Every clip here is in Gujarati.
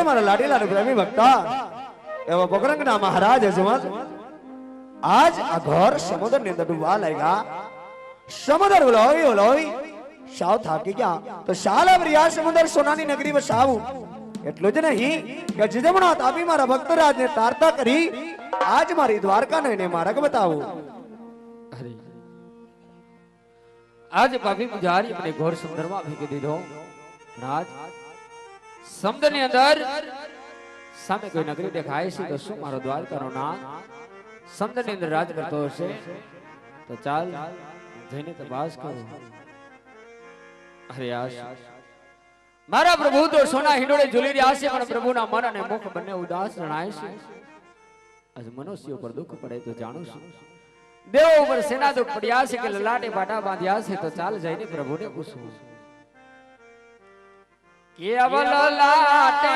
પણ મારા લાડીલા પ્રેમી ભક્તા એવા પોકરંગના મહારાજ અજમલ આજ આ ઘર સમુદ્ર ની અંદર ડૂબવા લાગ્યા. સમુદ્ર ઓલોય સાવ થાકી ગયા તો શાલા પ્રિયા સમુદ્ર સોનાની નગરી વસાવું. એટલું જ નહીં કે જીજમણા તાપી મારા ભક્તરાજને તારતા કરી આજ મારી દ્વારકા ને માર્ગ બતાવું. आज पापी पुजारी अपने घोर समुद्र में फेंकी दीधो. राज समुद्र ની અંદર સામે કોઈ નગરી દેખાય છે તો શું મારો દ્વારકાનો નાથ સમુદ્ર ની અંદર રાજ કરતો હશે? તો ચાલ જઈને તપાસ કરું. અરે આશ મારા પ્રભુ તો સોના હિંડોળે ઝૂલી રહ્યા છે પણ પ્રભુના મન અને મુખ બંને ઉદાસ જણાય છે. આજ મનુષ્યો પર દુઃખ પડે તો જાણું છું દેવો ઉપર સેના દુઃખ પડ્યા છે કે લલાટે પાટા બાંધ્યા છે. તો ચાલ જઈને પ્રભુને પૂછું કે અબ લલાટે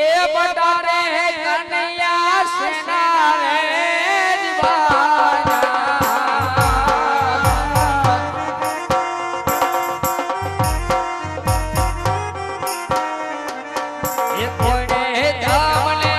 એ પટારે કનૈયા સેના રે દિવાયા એ કોણે ધામને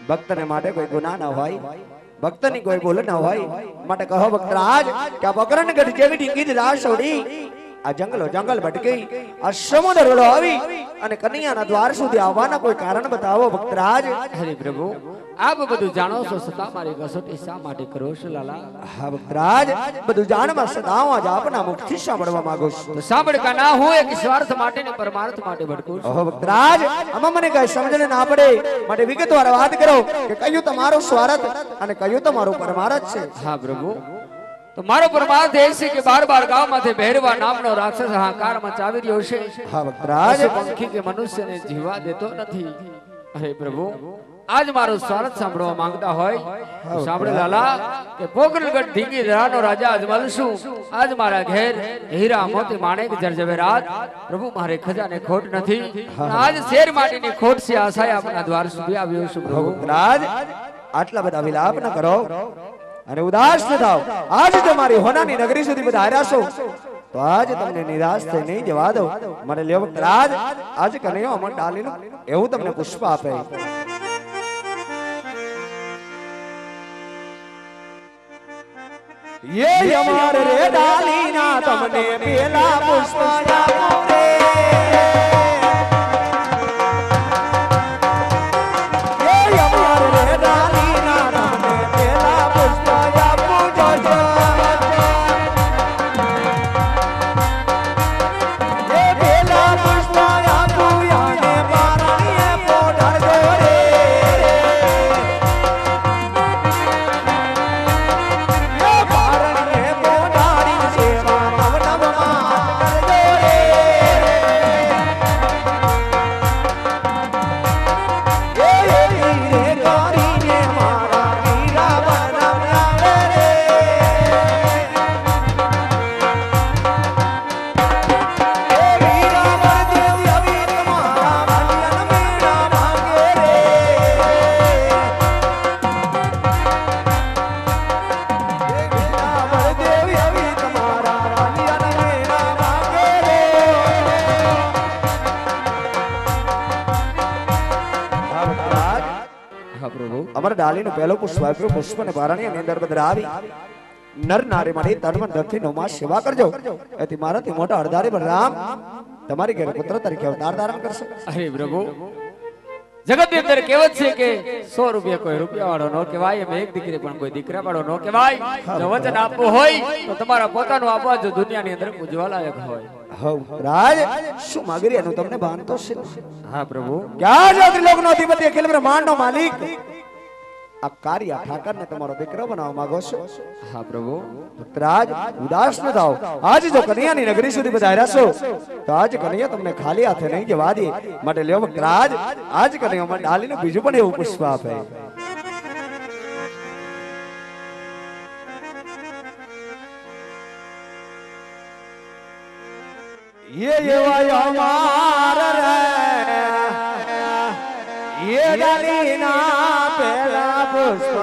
ભક્તને માટે કોઈ ગુના ન હોય, ભક્તની કોઈ ભૂલ ન હોય માટે કહો ભક્તરાજ કે આ બકરણગઢ જેવી ડીંગી રાહ છોડી આ જંગલ ભટકી આ સમુદ્ર વડો આવી અને કન્યાના દ્વાર સુધી આવવાના કોઈ કારણ બતાવો ભક્તરાજ. હરે પ્રભુ આપ બધું જાણો છો છતાં મારી કસોટી શા માટે કરો છો લાલા? હા ભક્તરાજ બધું જાણવા છતાં હું આજ આપના મુખથી સાંભળવા માંગુ છું. તો સાંભળ કા ના હું એક સ્વાર્થ માટે ને પરમાર્થ માટે ભટકું છું. ઓહો ભક્તરાજ આમાં મને કઈ સમજણ ના પડે માટે વિગતવાર વાત કરો કે કયું તમારું સ્વાર્થ અને કયું તમારું પરમાર્થ છે? હા પ્રભુ તો મારો પરમાર્થ એ છે કે બાર ગામમાંથી ભૈરવા નામનો રાક્ષસ હાહાકાર મચાવી રહ્યો છે. હા ભક્તરાજ પંખી કે મનુષ્યને જીવવા દેતો નથી. અરે પ્રભુ આજ મારો સ્વાર્થ સાંભળવા માંગતા હોય સાંભળે લાલા કે પોકરણગઢ ઢીંગી ધરાનો રાજા અજમલ છું. આજ મારા ઘેર હીરા મોતી માણેક જરજવેરાત પ્રભુ મારે ખજાને ખોટ નથી. આજ શેર માટીની ખોટ છે આશાએ આપના દ્વાર સુધી આવ્યો છું. પ્રભુ ભક્તરાજ આટલા બધા વિલાપ ન કરો. અને ઉદાસ ન થાવ. આજ તમારી હોનાની નગરી સુધી બધા આવ્યા છો તો આજ તમને નિરાશ થઈ નહીં જવા દો. મને લ્યો રાજ આજ કનૈયો અમર ડાલીનું એવું તમને પુષ્પ આપે. ये अमर रे डालीना તમને પેલા પુષ્પ આપું રે. ये अमर रे डालीना તમને પેલા પુષ્પ આપું જોજો. ये પેલા પુષ્પ આપું યાને પારણીએ પોઢાડજો રે. અમર ડાલીનું પહેલો પુષ્પ આપ્યું. પુષ્પને પારણીની અંદર પધરાવી નર નારી માટે તન મન ધનથી નવમાં સેવા કરજો. એથી મારાથી મોટા અડધારી બલરામ તમારી ઘરે પુત્ર તરીકે અવતાર ધારણ કરશે. અરે પ્રભુ જગત ની અંદર કહેવત છે કે 100 રૂપિયા કોઈ રૂપિયા વાળો નો કહેવાય, એમ એક દીકરી પણ કોઈ દીકરા વાળો નો કહેવાય. જો વચન આપવું હોય તો તમારા પોતાનું આપવા જો દુનિયાની અંદર પૂજવા લાયક હોય. હવ રાજ શું માગરી એનું તમને ભાન તો છે. હા પ્રભુ ક્યાં જો ત્રિલોકનો અધિપતિ અખિલ બ્રહ્માંડનો માલિક આ કાર્ય ઠાકરને તમારો દીકરો બનાવવા માંગો છો. હા પ્રભુ રાજ ઉદાસ ન થાઓ. આજ જો કન્યાની નગરી સુધી પધાર્યા છો તો આજ કન્યા તમને ખાલી હાથે નહીં જવા દે. માટે લ્યો રાજ આજ કન્યામાં ડાલીનું બીજું પણ એવું પુષ્પ આપે. ये અમાર રે ये ડાલીના પેલા પુષ્પ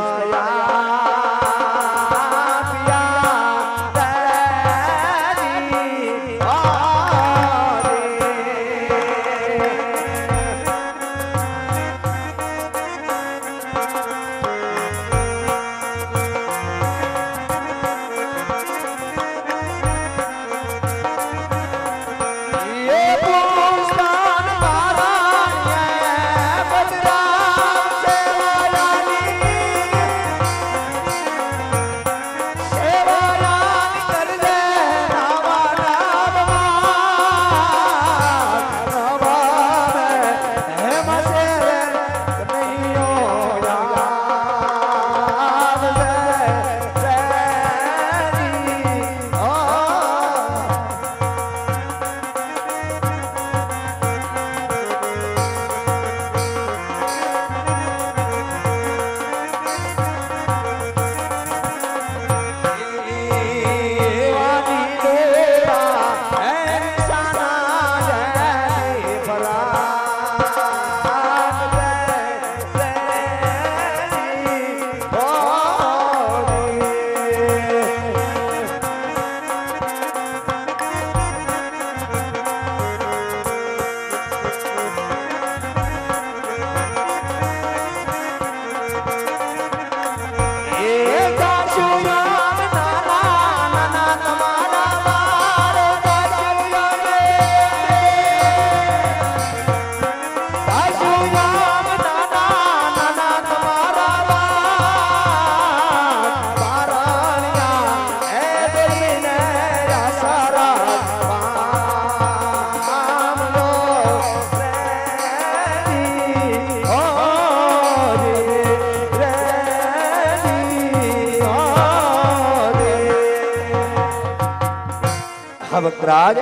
ભક્તરાજ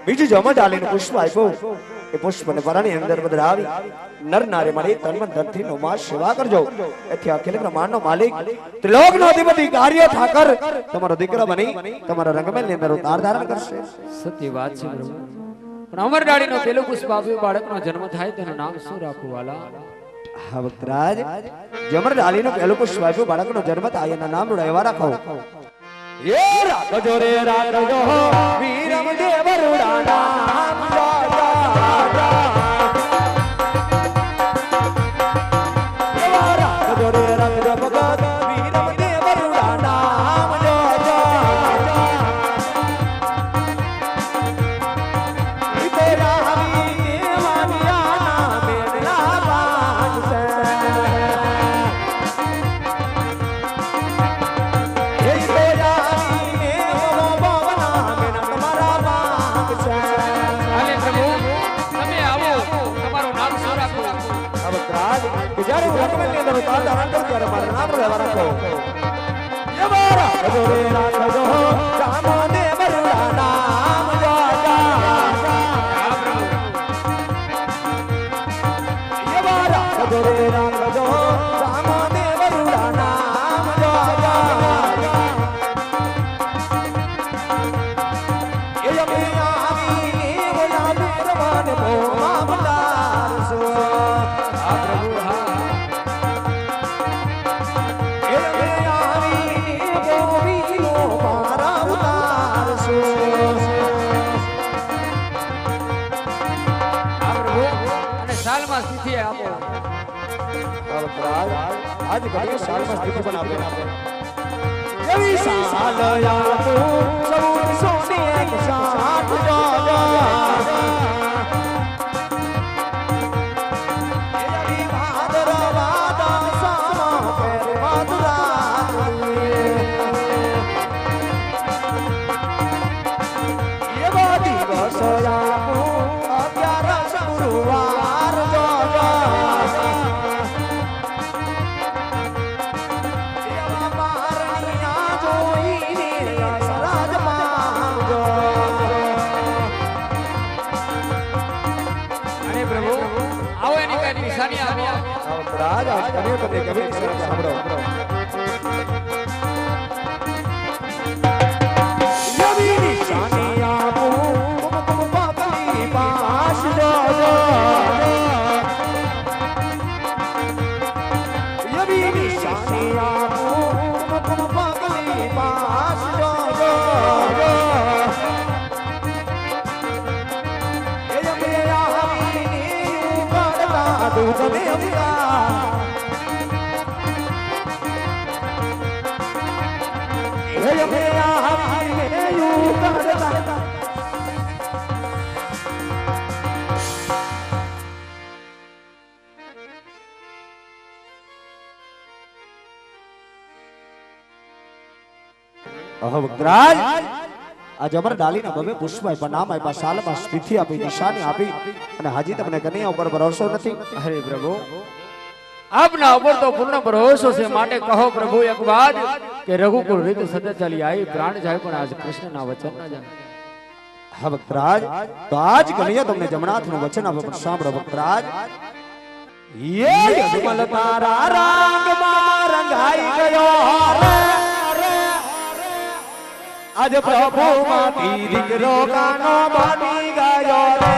બીજું જો અમર ડાલીનું પુષ્પ આપ્યું. એ પુષ્પને વરાની અંદર પધરાવી નર નારી મારી તન મન ધનથી નવમાં સેવા કરજો. એથી અખિલ બ્રહ્માંડનો માલિક ત્રિલોકનો અધિપતિ કાર્ય ઠાકર તમારો દીકરો બની તમારા રંગમેલની અંદર અવતાર ધારણ કરશે. સત્ય વાત છે પ્રભુ. પણ અમર ડાળીનો પેલું પુષ્પ આપ્યું, બાળકનો જન્મ થાય તેનું નામ શું રાખવું વાલા? હા ભક્તરાજ જમર ડાલીનો પહેલો પુષ્પ આપ્યો બાળકનો જન્મ થાય એના નામ એવા રાખો એ રાખજો રે રાખજો વીરમ દેવ રૂડા નામ રાખજો રે રાખજો ભગત વીરમ દેવ રૂડા નામ જ્યારે હું રકમની અંદર તાતા રાખો ત્યારે મારું નામ લેવા રાખો એ મારા જોડે રાખજો રામદેવ રૂડા નામ એ મારા જોડે રાખજો રામદેવ રૂડા નામ એ અમે આવી બોલા બેરવાન ભોમા બલારસો આ પ્રભુ आज घड़ी साल में स्थिति बना दे जवी साल यार तू सब सोने के साथ जा ये भादर वादा सामा फेर मधुरा ये बादी बसया तू 11 गुरुवार जा राज आज कभी तो कभी सांभळो यवी निशानी आपू तुम पापली पास जो यवी निशानी आपू तुम पापली पास जो ये मेरा हाथी करता दूध में ભક્તરાજ આજ અમર ડાલીના ભવ્ય પુષ્પ આપ્યા નામ આપ્યા સાલમાં સ્થિતિ આપી નિશાની આપી અને હાજી તમને કન્યા ઉપર ભરોસો નથી અરે પ્રભુ આપના ઉપર તો પૂર્ણ ભરોસો છે માટે કહો પ્રભુ એક વાત કે રઘુકુળ રીત સદા ચાલી આવી પ્રાણ જાય પણ આજ કૃષ્ણના વચન ના જાય હા ભક્તરાજ તો આજ કન્યા તમને જમનાથનું વચન આપે પણ સાંભળો ભક્તરાજ યે યજમલ તારા રંગમાં રંગાઈ ગયો રે आज प्रभु माती दिकरो कानो बनी गयो रे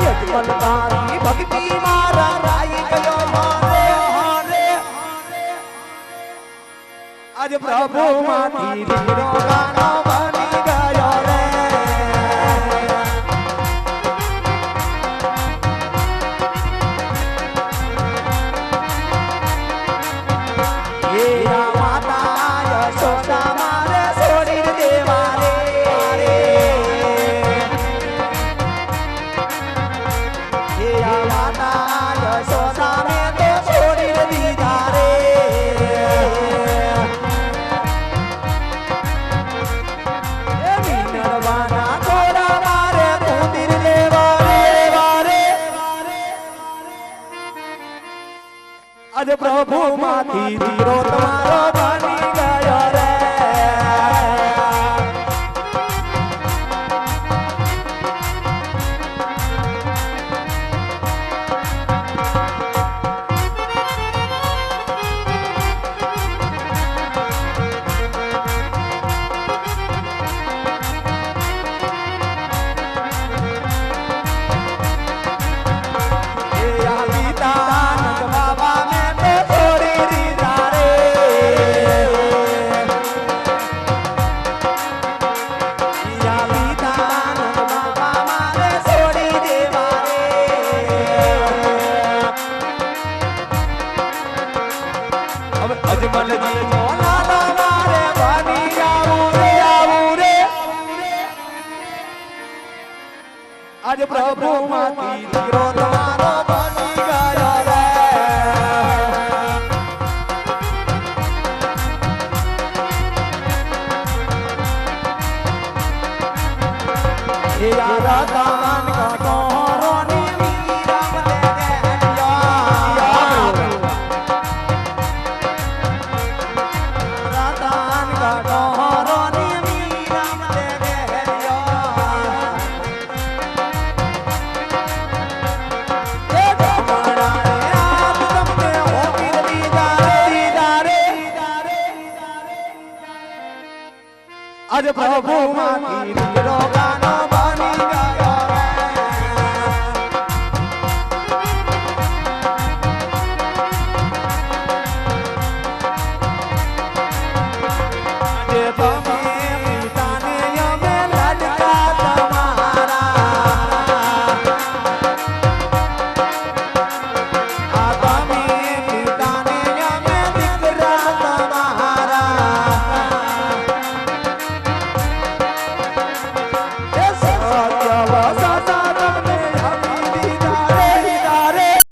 यजमल तारी भक्ति मारा राई गयो रे आज प्रभु माती दिकरो कानो बनी गयो रे आज प्रभु माथी धीरो तुम्हारो बनी गयो रे અજમલજી મોલાના મારે બની આવું રે આજ પ્રભુ માંથી દીકરો તમારો બની ગયો રે એ યારા દાન કાટો રોની મીરામ દે ગયા દાન કાટો રોની મીરામ દે ગયા એ ગમણા આપ તમને હોકી દીદારે આજ પ્રભુ માંથી દીકરો ગાનો